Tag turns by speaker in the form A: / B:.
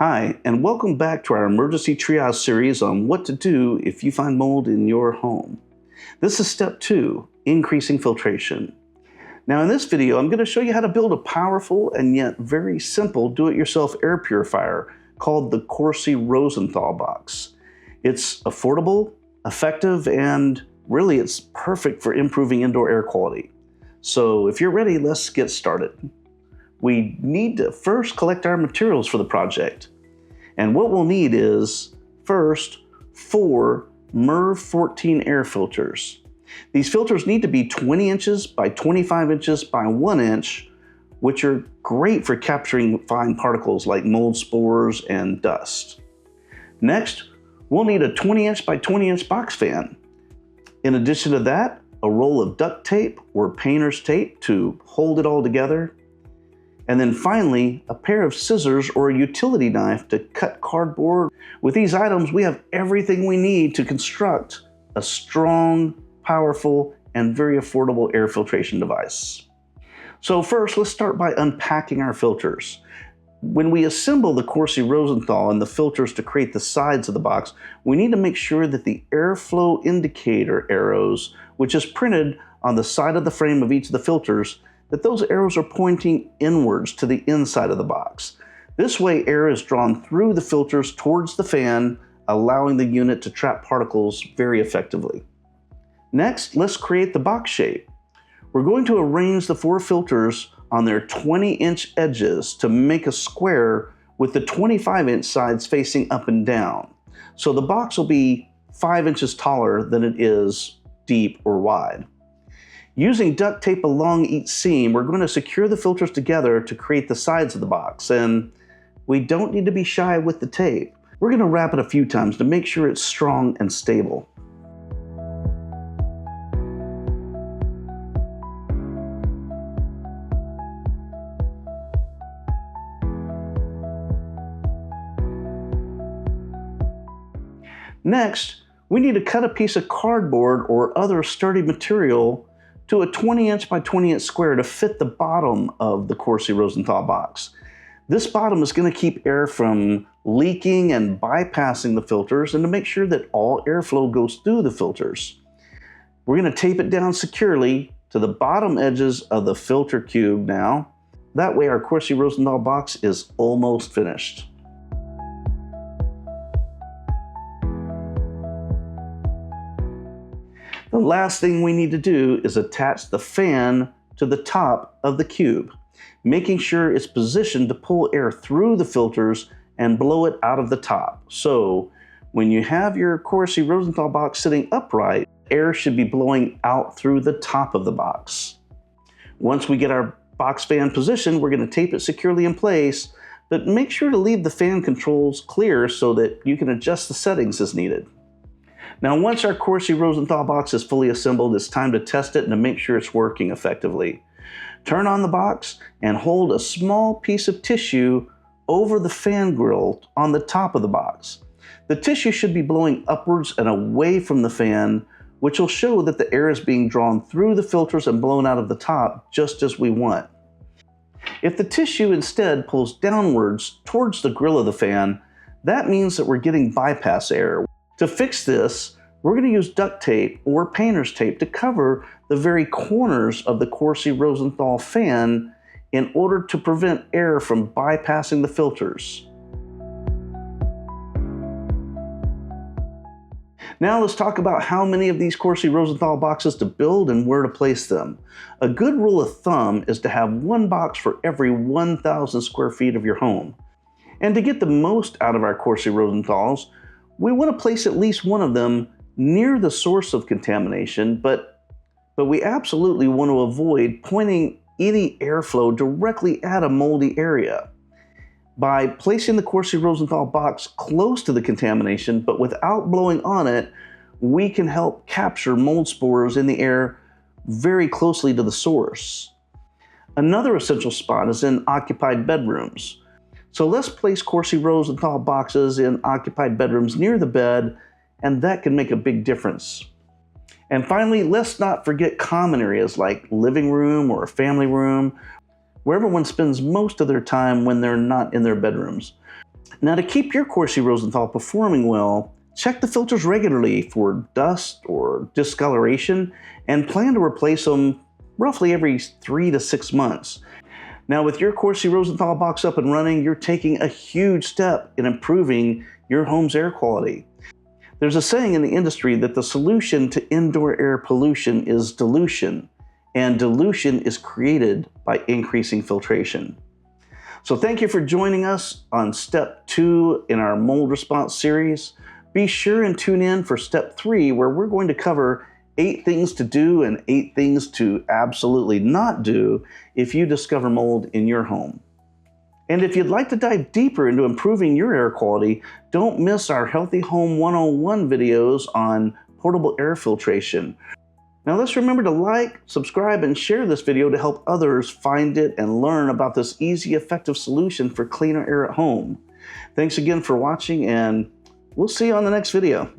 A: Hi, and welcome back to our emergency triage series on what to do if you find mold in your home. This is step 2, increasing filtration. Now in this video, I'm going to show you how to build a powerful and yet very simple do-it-yourself air purifier called the Corsi-Rosenthal Box. It's affordable, effective, and really it's perfect for improving indoor air quality. So if you're ready, let's get started. We need to first collect our materials for the project. And what we'll need is, first, 4 MERV 14 air filters. These filters need to be 20 inches by 25 inches by 1 inch, which are great for capturing fine particles like mold spores and dust. Next, we'll need a 20 inch by 20 inch box fan. In addition to that, a roll of duct tape or painter's tape to hold it all together. And then finally, a pair of scissors or a utility knife to cut cardboard. With these items, we have everything we need to construct a strong, powerful, and very affordable air filtration device. So first, let's start by unpacking our filters. When we assemble the Corsi-Rosenthal and the filters to create the sides of the box, we need to make sure that the airflow indicator arrows, which is printed on the side of the frame of each of the filters, that those arrows are pointing inwards to the inside of the box. This way, air is drawn through the filters towards the fan, allowing the unit to trap particles very effectively. Next, let's create the box shape. We're going to arrange the 4 filters on their 20-inch edges to make a square with the 25-inch sides facing up and down. So the box will be 5 inches taller than it is deep or wide. Using duct tape along each seam, we're going to secure the filters together to create the sides of the box, and we don't need to be shy with the tape. We're going to wrap it a few times to make sure it's strong and stable. Next, we need to cut a piece of cardboard or other sturdy material to a 20-inch by 20-inch square to fit the bottom of the Corsi-Rosenthal box. This bottom is going to keep air from leaking and bypassing the filters and to make sure that all airflow goes through the filters. We're going to tape it down securely to the bottom edges of the filter cube now. That way our Corsi-Rosenthal box is almost finished. The last thing we need to do is attach the fan to the top of the cube, making sure it's positioned to pull air through the filters and blow it out of the top. So when you have your Corsi-Rosenthal box sitting upright, air should be blowing out through the top of the box. Once we get our box fan positioned, we're going to tape it securely in place, but make sure to leave the fan controls clear so that you can adjust the settings as needed. Now, once our Corsi-Rosenthal box is fully assembled, it's time to test it and to make sure it's working effectively. Turn on the box and hold a small piece of tissue over the fan grill on the top of the box. The tissue should be blowing upwards and away from the fan, which will show that the air is being drawn through the filters and blown out of the top, just as we want. If the tissue instead pulls downwards towards the grill of the fan, that means that we're getting bypass air. To fix this, we're going to use duct tape or painter's tape to cover the very corners of the Corsi-Rosenthal fan in order to prevent air from bypassing the filters. Now let's talk about how many of these Corsi-Rosenthal boxes to build and where to place them. A good rule of thumb is to have 1 box for every 1,000 square feet of your home. And to get the most out of our Corsi-Rosenthals, we want to place at least one of them near the source of contamination, but we absolutely want to avoid pointing any airflow directly at a moldy area. By placing the Corsi-Rosenthal box close to the contamination, but without blowing on it, we can help capture mold spores in the air very closely to the source. Another essential spot is in occupied bedrooms. So let's place Corsi-Rosenthal boxes in occupied bedrooms near the bed, and that can make a big difference. And finally, let's not forget common areas like living room or a family room, where everyone spends most of their time when they're not in their bedrooms. Now, to keep your Corsi-Rosenthal performing well, check the filters regularly for dust or discoloration and plan to replace them roughly every 3 to 6 months. Now, with your Corsi-Rosenthal box up and running, you're taking a huge step in improving your home's air quality. There's a saying in the industry that the solution to indoor air pollution is dilution, and dilution is created by increasing filtration. So thank you for joining us on step 2 in our mold response series. Be sure and tune in for step 3, where we're going to cover 8 things to do and 8 things to absolutely not do if you discover mold in your home. And if you'd like to dive deeper into improving your air quality, don't miss our Healthy Home 101 videos on portable air filtration. Now let's remember to like, subscribe, and share this video to help others find it and learn about this easy, effective solution for cleaner air at home. Thanks again for watching, and we'll see you on the next video.